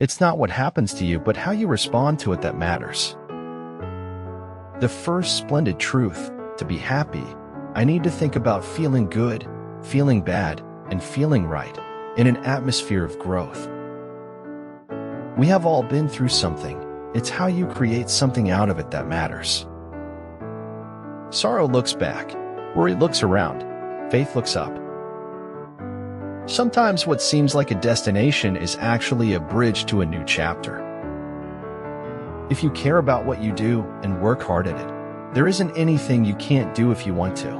It's not what happens to you, but how you respond to it that matters. The first splendid truth: to be happy, I need to think about feeling good, feeling bad, and feeling right, in an atmosphere of growth. We have all been through something. It's how you create something out of it that matters. Sorrow looks back, worry looks around, faith looks up. Sometimes what seems like a destination is actually a bridge to a new chapter. If you care about what you do and work hard at it, there isn't anything you can't do if you want to.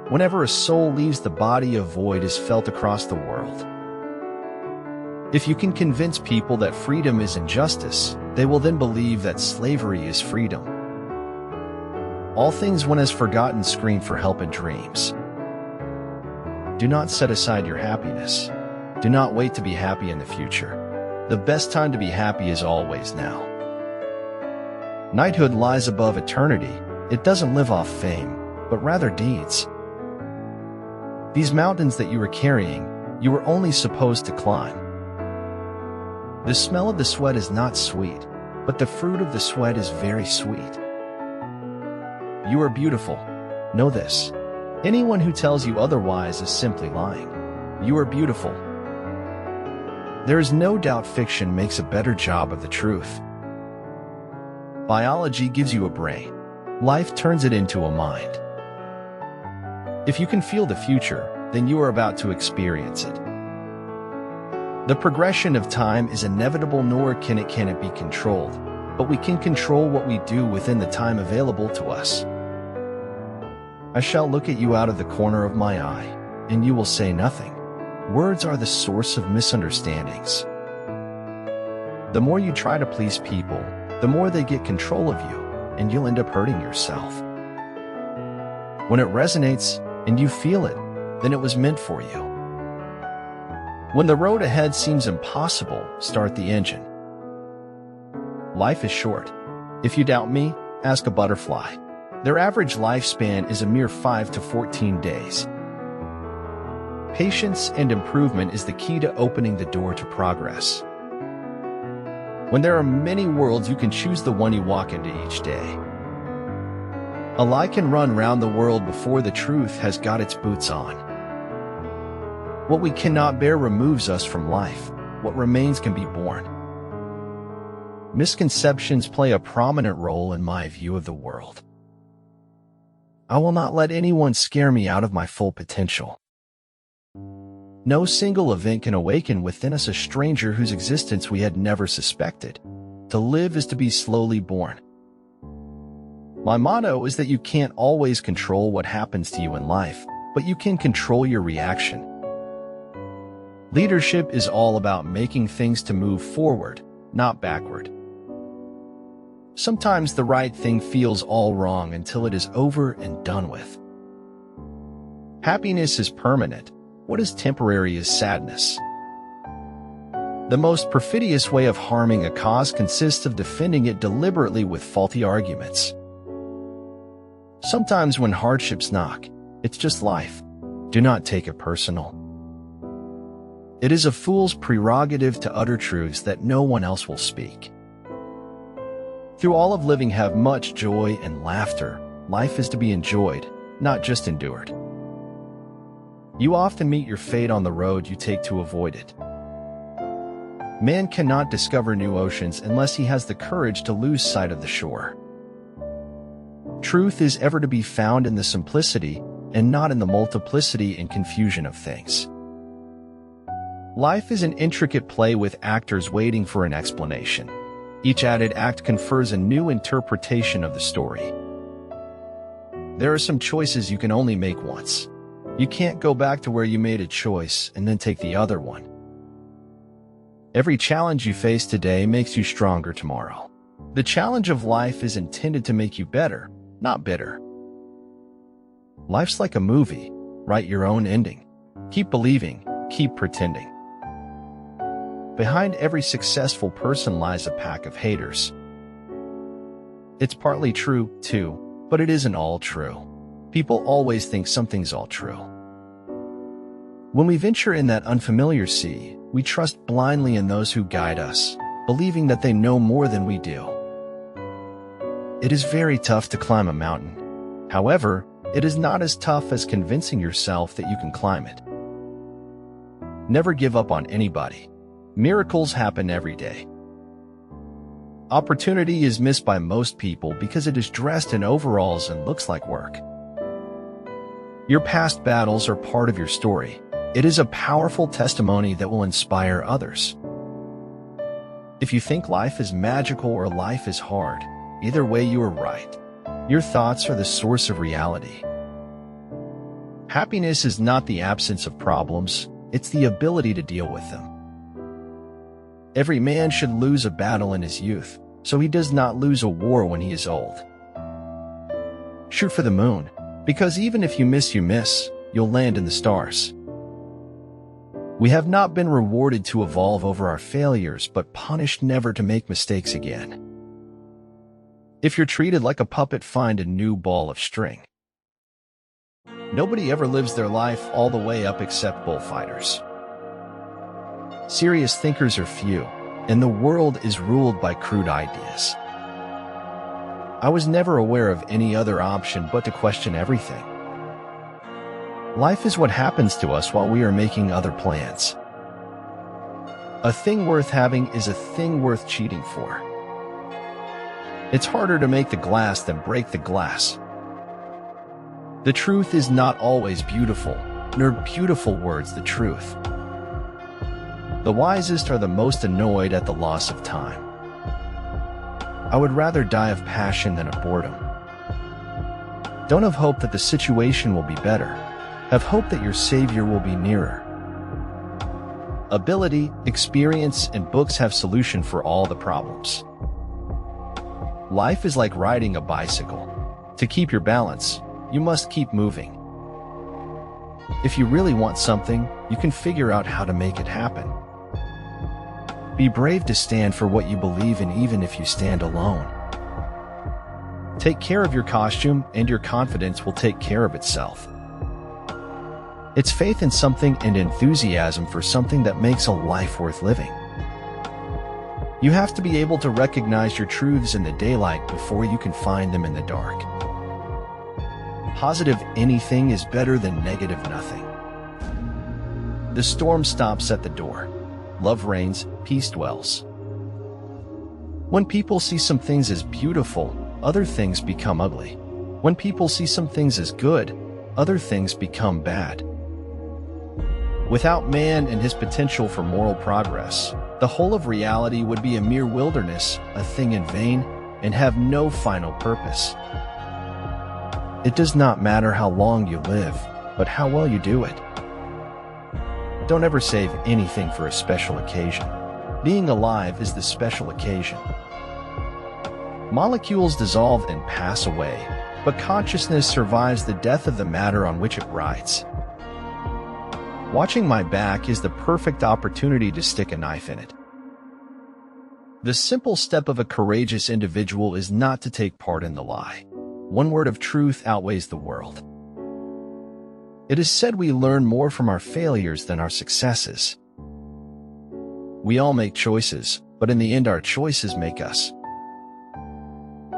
Whenever a soul leaves the body, a void is felt across the world. If you can convince people that freedom is injustice, they will then believe that slavery is freedom. All things one has forgotten scream for help in dreams. Do not set aside your happiness. Do not wait to be happy in the future. The best time to be happy is always now. Knighthood lies above eternity. It doesn't live off fame, but rather deeds. These mountains that you are carrying, you were only supposed to climb. The smell of the sweat is not sweet, but the fruit of the sweat is very sweet. You are beautiful. Know this. Anyone who tells you otherwise is simply lying. You are beautiful. There is no doubt fiction makes a better job of the truth. Biology gives you a brain. Life turns it into a mind. If you can feel the future, then you are about to experience it. The progression of time is inevitable, nor can it be controlled, but we can control what we do within the time available to us. I shall look at you out of the corner of my eye, and you will say nothing. Words are the source of misunderstandings. The more you try to please people, the more they get control of you, and you'll end up hurting yourself. When it resonates, and you feel it, then it was meant for you. When the road ahead seems impossible, start the engine. Life is short. If you doubt me, ask a butterfly. Their average lifespan is a mere 5 to 14 days. Patience and improvement is the key to opening the door to progress. When there are many worlds, you can choose the one you walk into each day. A lie can run round the world before the truth has got its boots on. What we cannot bear removes us from life. What remains can be borne. Misconceptions play a prominent role in my view of the world. I will not let anyone scare me out of my full potential. No single event can awaken within us a stranger whose existence we had never suspected. To live is to be slowly born. My motto is that you can't always control what happens to you in life, but you can control your reaction. Leadership is all about making things to move forward, not backward. Sometimes the right thing feels all wrong until it is over and done with. Happiness is permanent. What is temporary is sadness. The most perfidious way of harming a cause consists of defending it deliberately with faulty arguments. Sometimes when hardships knock, it's just life. Do not take it personal. It is a fool's prerogative to utter truths that no one else will speak. Through all of living, have much joy and laughter. Life is to be enjoyed, not just endured. You often meet your fate on the road you take to avoid it. Man cannot discover new oceans unless he has the courage to lose sight of the shore. Truth is ever to be found in the simplicity and not in the multiplicity and confusion of things. Life is an intricate play with actors waiting for an explanation. Each added act confers a new interpretation of the story. There are some choices you can only make once. You can't go back to where you made a choice and then take the other one. Every challenge you face today makes you stronger tomorrow. The challenge of life is intended to make you better, not bitter. Life's like a movie. Write your own ending. Keep believing, keep pretending. Behind every successful person lies a pack of haters. It's partly true, too, but it isn't all true. People always think something's all true. When we venture in that unfamiliar sea, we trust blindly in those who guide us, believing that they know more than we do. It is very tough to climb a mountain. However, it is not as tough as convincing yourself that you can climb it. Never give up on anybody. Miracles happen every day. Opportunity is missed by most people because it is dressed in overalls and looks like work. Your past battles are part of your story. It is a powerful testimony that will inspire others. If you think life is magical or life is hard, either way you are right. Your thoughts are the source of reality. Happiness is not the absence of problems, it's the ability to deal with them. Every man should lose a battle in his youth, so he does not lose a war when he is old. Shoot for the moon, because even if you miss, you'll land in the stars. We have not been rewarded to evolve over our failures, but punished never to make mistakes again. If you're treated like a puppet, find a new ball of string. Nobody ever lives their life all the way up except bullfighters. Serious thinkers are few, and the world is ruled by crude ideas. I was never aware of any other option but to question everything. Life is what happens to us while we are making other plans. A thing worth having is a thing worth cheating for. It's harder to make the glass than break the glass. The truth is not always beautiful, nor beautiful words the truth. The wisest are the most annoyed at the loss of time. I would rather die of passion than of boredom. Don't have hope that the situation will be better. Have hope that your Savior will be nearer. Ability, experience, and books have solution for all the problems. Life is like riding a bicycle. To keep your balance, you must keep moving. If you really want something, you can figure out how to make it happen. Be brave to stand for what you believe in, even if you stand alone. Take care of your costume, and your confidence will take care of itself. It's faith in something and enthusiasm for something that makes a life worth living. You have to be able to recognize your truths in the daylight before you can find them in the dark. Positive anything is better than negative nothing. The storm stops at the door. Love reigns, peace dwells. When people see some things as beautiful, other things become ugly. When people see some things as good, other things become bad. Without man and his potential for moral progress, the whole of reality would be a mere wilderness, a thing in vain, and have no final purpose. It does not matter how long you live, but how well you do it. Don't ever save anything for a special occasion. Being alive is the special occasion. Molecules dissolve and pass away, but consciousness survives the death of the matter on which it rides. Watching my back is the perfect opportunity to stick a knife in it. The simple step of a courageous individual is not to take part in the lie. One word of truth outweighs the world. It is said we learn more from our failures than our successes. We all make choices, but in the end our choices make us.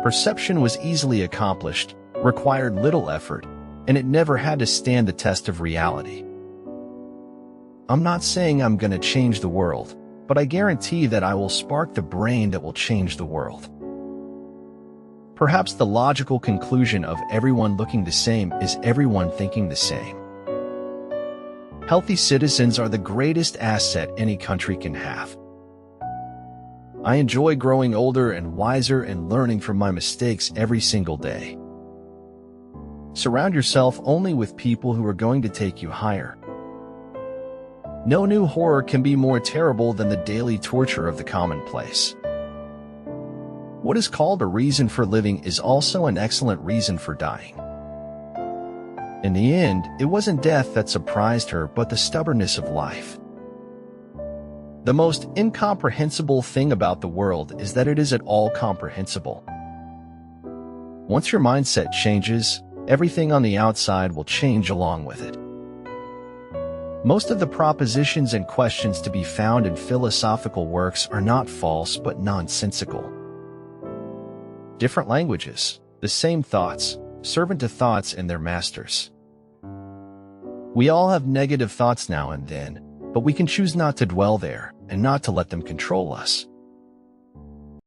Perception was easily accomplished, required little effort, and it never had to stand the test of reality. I'm not saying I'm going to change the world, but I guarantee that I will spark the brain that will change the world. Perhaps the logical conclusion of everyone looking the same is everyone thinking the same. Healthy citizens are the greatest asset any country can have. I enjoy growing older and wiser and learning from my mistakes every single day. Surround yourself only with people who are going to take you higher. No new horror can be more terrible than the daily torture of the commonplace. What is called a reason for living is also an excellent reason for dying. In the end, it wasn't death that surprised her, but the stubbornness of life. The most incomprehensible thing about the world is that it is at all comprehensible. Once your mindset changes, everything on the outside will change along with it. Most of the propositions and questions to be found in philosophical works are not false but nonsensical. Different languages, the same thoughts, servant to thoughts and their masters. We all have negative thoughts now and then, but we can choose not to dwell there and not to let them control us.